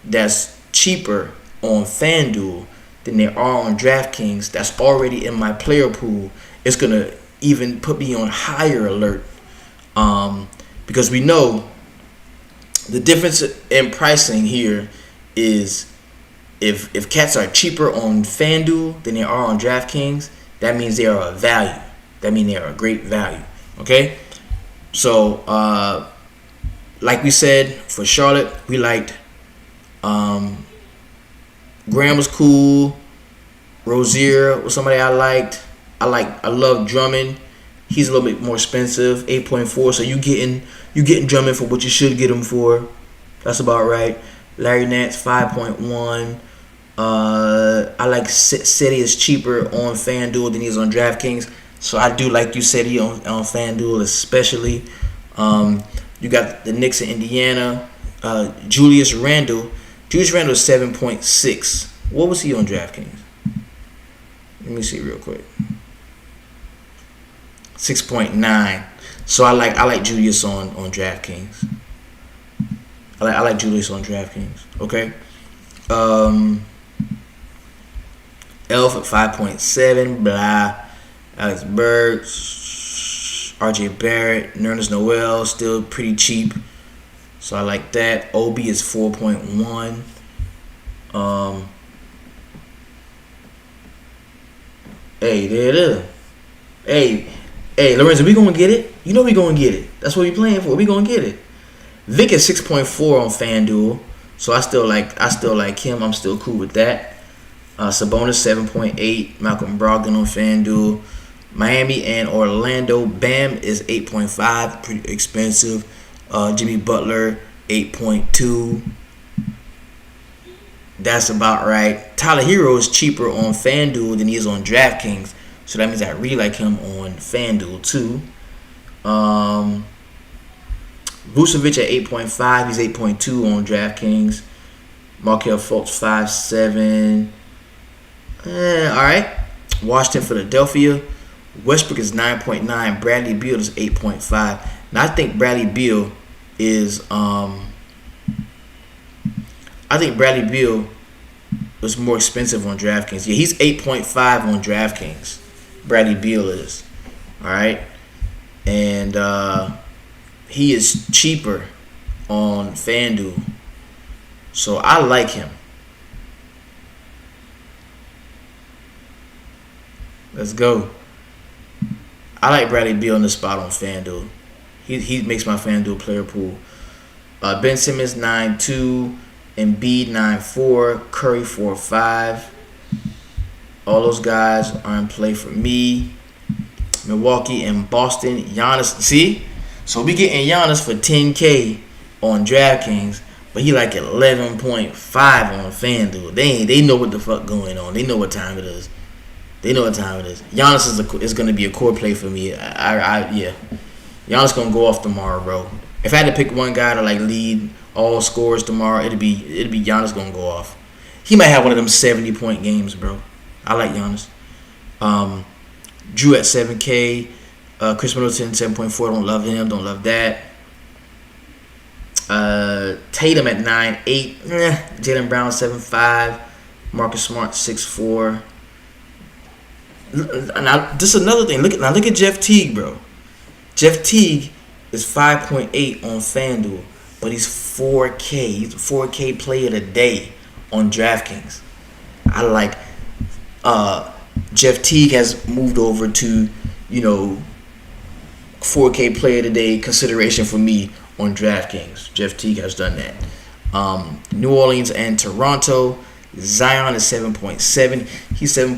[SPEAKER 1] that's cheaper on FanDuel than they are on DraftKings that's already in my player pool, it's going to even put me on higher alert. Because we know the difference in pricing here is if cats are cheaper on FanDuel than they are on DraftKings, that means they are a value. That means they are a great value. Okay? So, like we said, for Charlotte, we liked Graham was cool. Rozier was somebody I liked. I love Drummond. He's a little bit more expensive, 8.4. So you getting Drummond for what you should get him for. That's about right. Larry Nance, 5.1. I like Cedi is cheaper on FanDuel than he is on DraftKings. So I do like you Cedi on FanDuel especially. You got the Knicks in Indiana. Julius Randle is 7.6. What was he on DraftKings? Let me see real quick. 6.9. So I like Julius on DraftKings. I like Julius on DraftKings. Okay. Elf at 5.7. Blah. Alex Burks, RJ Barrett, Nerlens Noel still pretty cheap. So I like that. Obi is 4.1. Hey, there it is. Hey, Lorenzo, we gonna get it. You know we gonna get it. That's what we playing for. We gonna get it. Vic is 6.4 on FanDuel, so I still like him. I'm still cool with that. Sabonis 7.8. Malcolm Brogdon on FanDuel. Miami and Orlando. Bam is 8.5, pretty expensive. Jimmy Butler 8.2. That's about right. Tyler Hero is cheaper on FanDuel than he is on DraftKings. So that means I really like him on FanDuel too. Vucevic at 8.5. He's 8.2 on DraftKings. Markelle Fultz 5.7. Alright. Washington, Philadelphia. Westbrook is 9.9. Bradley Beal is 8.5. Now I think Bradley Beal is was more expensive on DraftKings. Yeah, he's 8.5 on DraftKings. Bradley Beal is. Alright. And he is cheaper on FanDuel. So I like him. Let's go. I like Bradley Beal in the spot on FanDuel. He makes my FanDuel player pool. Ben Simmons 9.2. Embiid 9.4. Curry 4.5. All those guys are in play for me. Milwaukee and Boston. Giannis. See? So we getting Giannis for 10K on DraftKings, but he like 11.5 on FanDuel. They know what the fuck going on. They know what time it is. Giannis is going to be a core play for me. Yeah. Giannis going to go off tomorrow, bro. If I had to pick one guy to like lead all scores tomorrow, it'd be Giannis going to go off. He might have one of them 70-point games, bro. I like Giannis. Drew at 7K. Chris Middleton 7.4. Don't love him. Don't love that. Tatum at 9.8. Jaylen Brown 7.5. Marcus Smart 6.4. Now this is another thing. Look at Jeff Teague, bro. Jeff Teague is 5.8 on FanDuel, but he's 4K. He's a 4K player of the day on DraftKings. I like Jeff Teague has moved over to 4K player of the day consideration for me on DraftKings. Jeff Teague has done that. New Orleans and Toronto. Zion is 7.7. He's 7.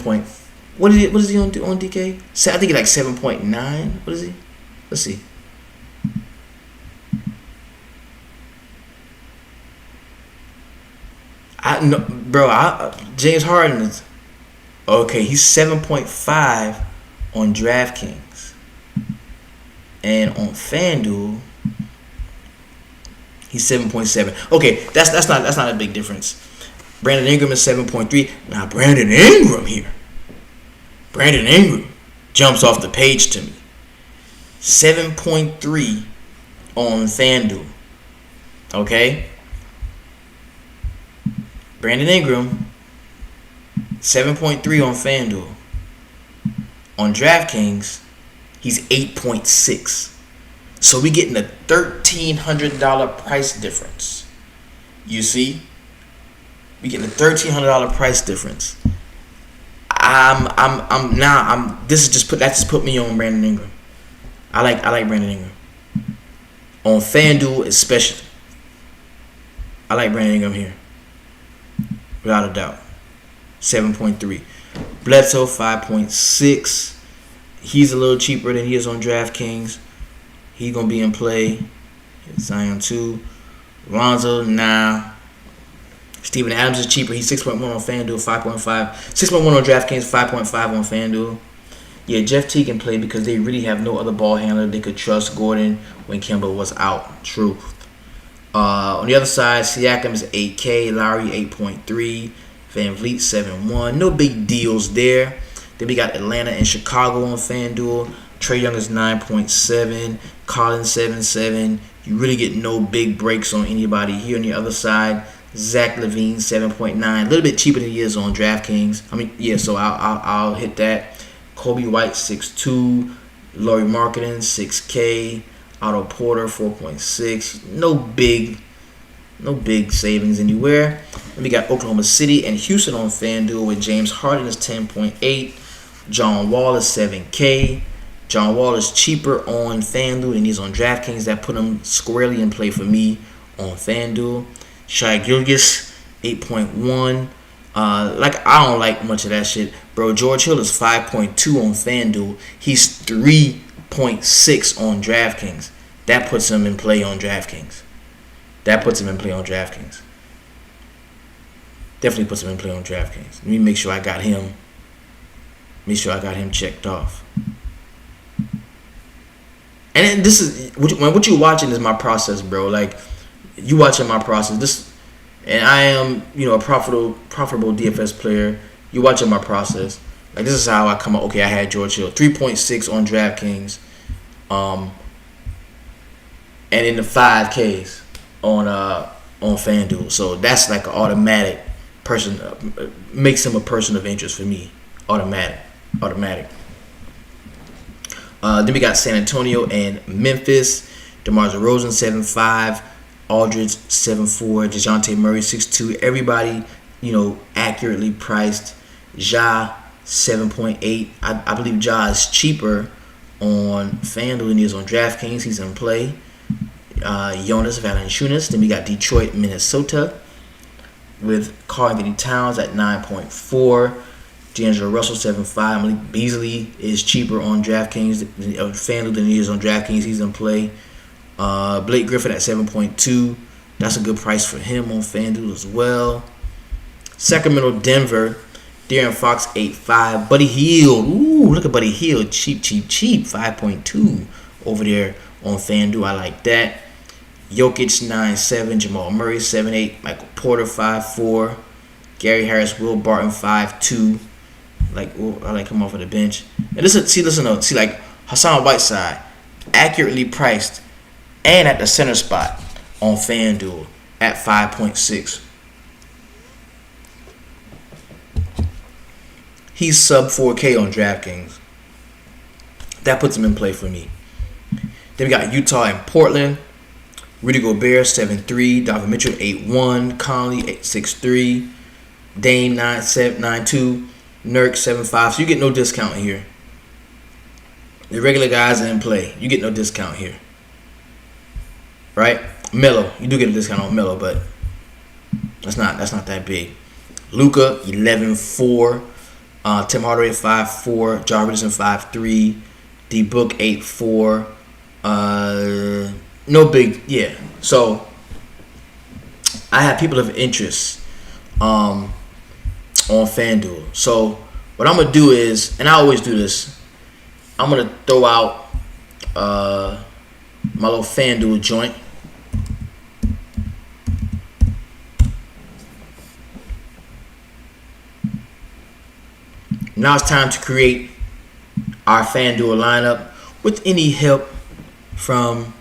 [SPEAKER 1] What is he on DK? I think he's like 7.9. What is he? Let's see. James Harden is okay. He's 7.5 on DraftKings, and on FanDuel he's 7.7. Okay, that's not a big difference. Brandon Ingram is 7.3. Now Brandon Ingram jumps off the page to me. 7.3 on FanDuel. Okay? Brandon Ingram, 7.3 on FanDuel. On DraftKings, he's 8.6. So we getting a $1,300 price difference. You see? We getting a $1,300 price difference. That just put me on Brandon Ingram. I like Brandon Ingram. On FanDuel especially. I like Brandon Ingram here. Without a doubt. 7.3. Bledsoe 5.6. He's a little cheaper than he is on DraftKings. He's gonna be in play. Zion 2. Lonzo, nah. Steven Adams is cheaper. He's 6.1 on FanDuel, 5.5. 6.1 on DraftKings, 5.5 on FanDuel. Yeah, Jeff Teague can play because they really have no other ball handler they could trust Gordon when Kemba was out. Truth. On the other side, Siakam is 8K, Lowry 8.3, Van Vliet 7.1. No big deals there. Then we got Atlanta and Chicago on FanDuel. Trae Young is 9.7, Collins 7.7. You really get no big breaks on anybody here. On the other side, Zach LaVine 7.9, a little bit cheaper than he is on DraftKings. So I'll hit that. Kobe White 6.2, Laurie Marketing 6K, Otto Porter 4.6. No big savings anywhere. Then we got Oklahoma City and Houston on FanDuel with James Harden is 10.8, John Wall is 7K. John Wall is cheaper on FanDuel than he's on DraftKings. That put him squarely in play for me on FanDuel. Shai Gilgeous 8.1. I don't like much of that shit, bro. George Hill is 5.2 on FanDuel. He's 3.6 on DraftKings. That puts him in play on DraftKings. Definitely puts him in play on DraftKings. Let me make sure I got him. Checked off. And this is what you're watching is my process, bro. Like, you watching my process. And I am, a profitable DFS player. You watching my process. Like, this is how I come up. Okay, I had George Hill 3.6 on DraftKings, and in the 5Ks on FanDuel. So that's like an automatic person. Makes him a person of interest for me. Automatic. Then we got San Antonio and Memphis. DeMar DeRozan 7.5. Aldridge 7.4, DeJounte Murray 6.2. Everybody, accurately priced. Ja 7.8. I believe Ja is cheaper on FanDuel than he is on DraftKings. He's in play. Jonas Valanciunas. Then we got Detroit, Minnesota with Karl-Anthony Towns at 9.4. D'Angelo Russell 7.5. Malik Beasley is cheaper on DraftKings FanDuel than he is on DraftKings. He's in play. Blake Griffin at 7.2. That's a good price for him on FanDuel as well. Sacramento, Denver. De'Aaron Fox 8.5. Buddy Hield. Ooh, look at Buddy Hield. Cheap. 5.2 over there on FanDuel. I like that. Jokic 9.7. Jamal Murray 7.8. Michael Porter 5.4. Gary Harris, Will Barton 5.2. I like him off of the bench. And listen, Hassan Whiteside, accurately priced and at the center spot on FanDuel at 5.6. He's sub 4K on DraftKings. That puts him in play for me. Then we got Utah and Portland. Rudy Gobert 7-3, Donovan Mitchell 8-1, Conley 6-3, Dame 9-2, Nurk 7-5. So you get no discount here. The regular guys are in play. You get no discount here. Right? Melo, you do get a discount on Melo, but that's not that big. Luka 11-4, Tim Hardaway 5-4, Ja Richardson 5-3, D Book 8-4. No big, yeah. So I have people of interest on FanDuel. So what I'm gonna do is, and I always do this, I'm gonna throw out my little FanDuel joint. Now it's time to create our FanDuel lineup with any help from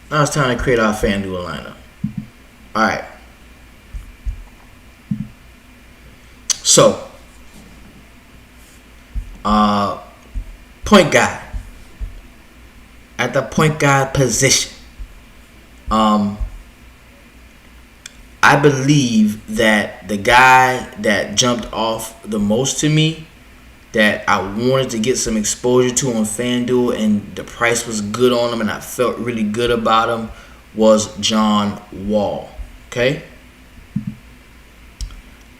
[SPEAKER 1] now it's time to create our FanDuel lineup. Alright. So point guard. At the point guard position. I believe that the guy that jumped off the most to me, that I wanted to get some exposure to on FanDuel, and the price was good on him and I felt really good about him, was John Wall. Okay?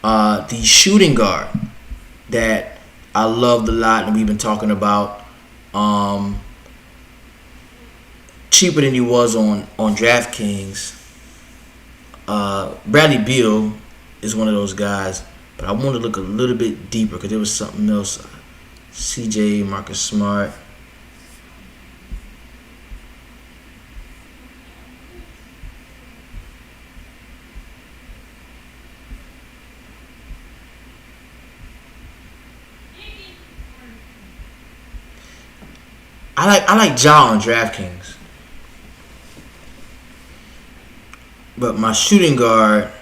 [SPEAKER 1] The shooting guard that I loved a lot and we've been talking about, cheaper than he was on DraftKings. Bradley Beal is one of those guys, but I want to look a little bit deeper because there was something else. CJ, Marcus Smart. I like Ja on DraftKings. But my shooting guard,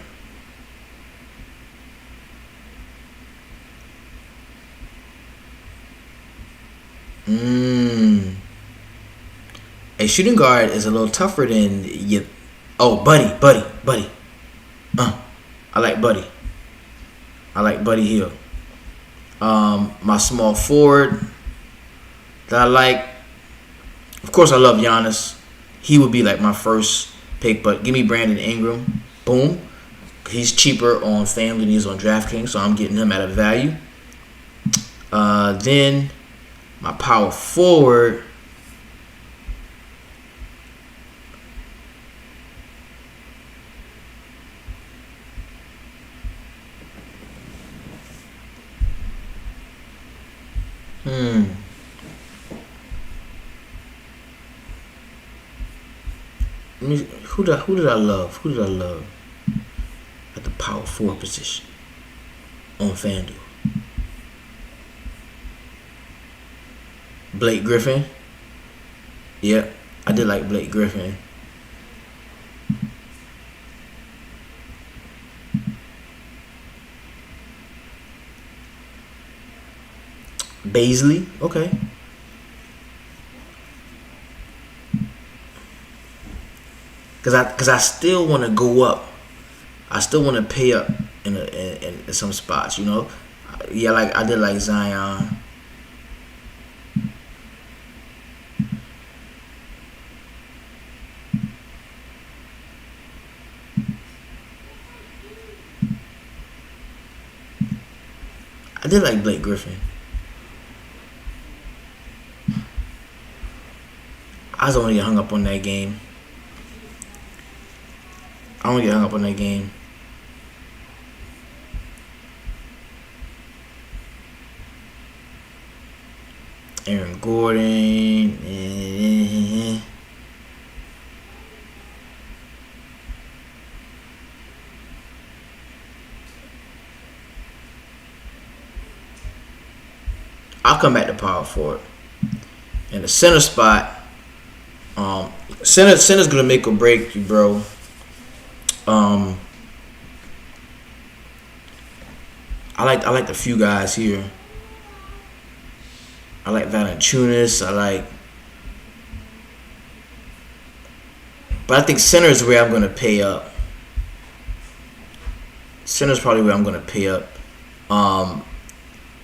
[SPEAKER 1] a shooting guard is a little tougher than you. Oh, Buddy. I like Buddy. I like Buddy Hield. My small forward that I like, of course, I love Giannis. He would be like my first pick, but give me Brandon Ingram. Boom. He's cheaper on FanDuel than he is on DraftKings, so I'm getting him at a value. Then my power forward, Who did I love? Who did I love at the power forward position on FanDuel? Blake Griffin. Yep, I did like Blake Griffin. Baisley, okay. Cause I still want to go up. I still want to pay up in some spots, you know. Yeah, like I did like Zion. I did like Blake Griffin. I was only get hung up on that game. I don't get hung up on that game. Aaron Gordon. I'll come back to power forward. In the center spot, center's gonna make or break you, bro. I like a few guys here. I like Valanciunas. But I think center is where I'm gonna pay up. Center's probably where I'm gonna pay up.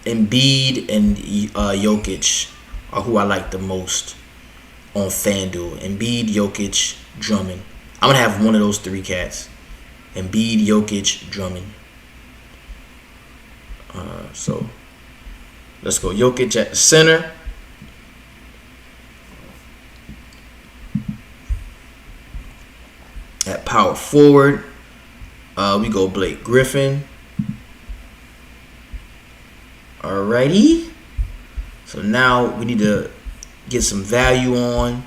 [SPEAKER 1] Embiid and Jokic are who I like the most on FanDuel. Embiid, Jokic, Drummond. I'm gonna have one of those three cats. Embiid, Jokic, Drummond. So let's go. Jokic at the center. At power forward, we go Blake Griffin. Alrighty. So now we need to get some value on.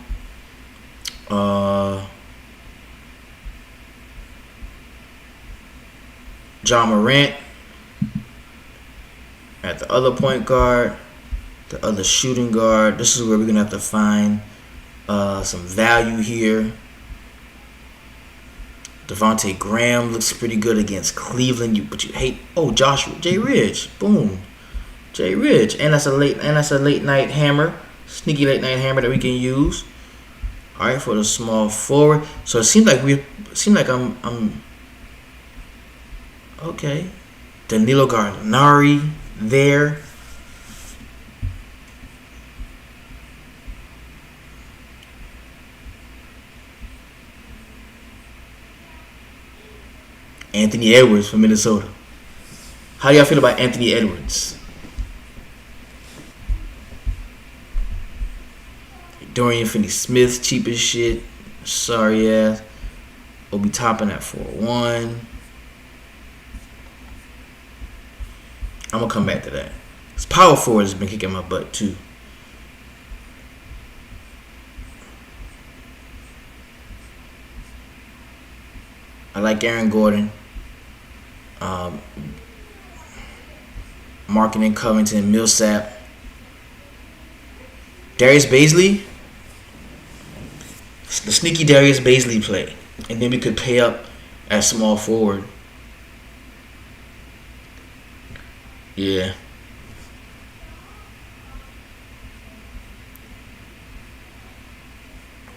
[SPEAKER 1] John Morant at the other point guard, the other shooting guard. This is where we're gonna have to find some value here. Devontae Graham looks pretty good against Cleveland, but you hate Jay Ridge. Boom. Jay Ridge. And that's a late night hammer. Sneaky late night hammer that we can use. Alright, for the small forward. So it seems like I'm okay. Danilo Gallinari there. Anthony Edwards from Minnesota. How do y'all feel about Anthony Edwards? Dorian Finney-Smith, cheap as shit. Sorry ass. Obi Toppin at 4-1. I'm gonna come back to that. This power forward has been kicking my butt too. I like Aaron Gordon. Marketing Covington, Millsap. Darius Bazley. The sneaky Darius Bazley play. And then we could pay up at small forward. Yeah.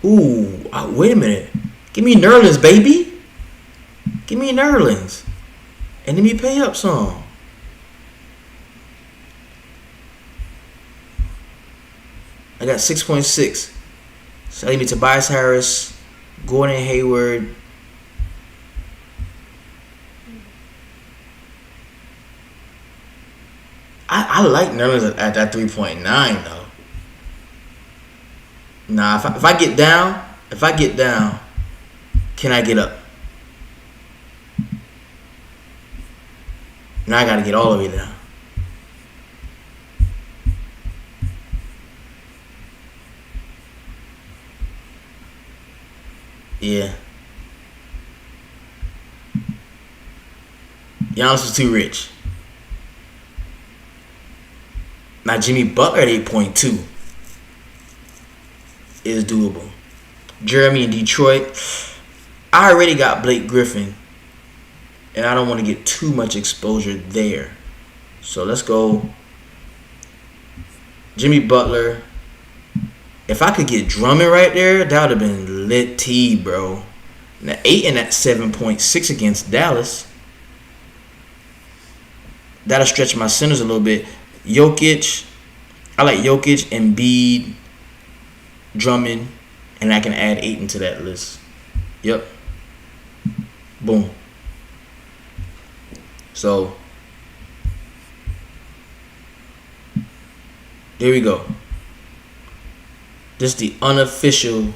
[SPEAKER 1] Ooh, wait a minute. Give me Nerlens, baby. Give me Nerlens. And then we pay up some. I got 6.6. So I leave me Tobias Harris, Gordon Hayward. I like Nerlens at that 3.9 though. Nah, if I get down, can I get up? Now I gotta get all the way down. Yeah. Giannis was too rich. Now Jimmy Butler at 8.2 is doable. Jeremy in Detroit. I already got Blake Griffin. And I don't want to get too much exposure there. So let's go Jimmy Butler. If I could get Drummond right there, that would have been lit T, bro. Now 8 and that 7.6 against Dallas. That'll stretch my centers a little bit. Jokic. I like Jokic, Embiid, Drummond, and I can add 8 into that list. Yep. Boom. So there we go. This is the unofficial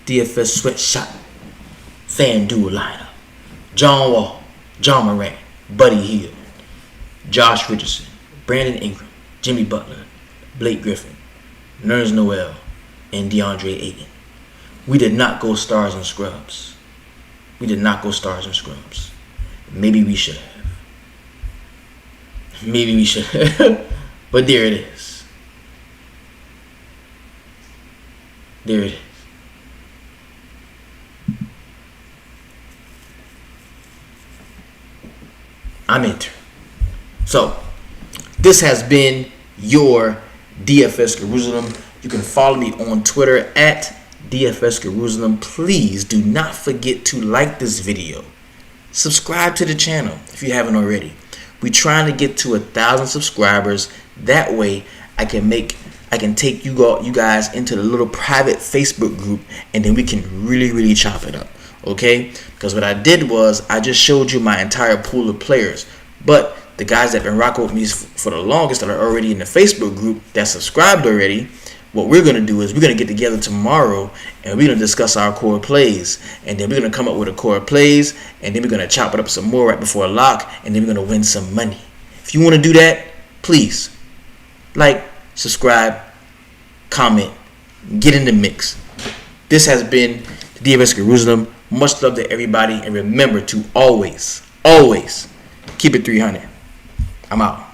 [SPEAKER 1] DFS Sweatshop FanDuel lineup. John Wall, John Morant, Buddy Hield, Josh Richardson, Brandon Ingram, Jimmy Butler, Blake Griffin, Nerlens Noel, and DeAndre Ayton. We did not go stars and scrubs. Maybe we should have. Maybe we should. But there it is. There it is. I'm entering. So, this has been your DFS Jerusalem. You can follow me on Twitter at DFS Jerusalem. Please do not forget to like this video. Subscribe to the channel if you haven't already. We're trying to get to 1,000 subscribers. That way, I can take you guys into the little private Facebook group, and then we can really chop it up. Okay? Because what I did was I just showed you my entire pool of players, but the guys that have been rocking with me for the longest that are already in the Facebook group that subscribed already, what we're going to do is we're going to get together tomorrow and we're going to discuss our core plays, and then we're going to come up with a core plays, and then we're going to chop it up some more right before a lock, and then we're going to win some money. If you want to do that, please like, subscribe, comment, get in the mix. This has been the DFS Jerusalem. Much love to everybody, and remember to always keep it 300. I'm out.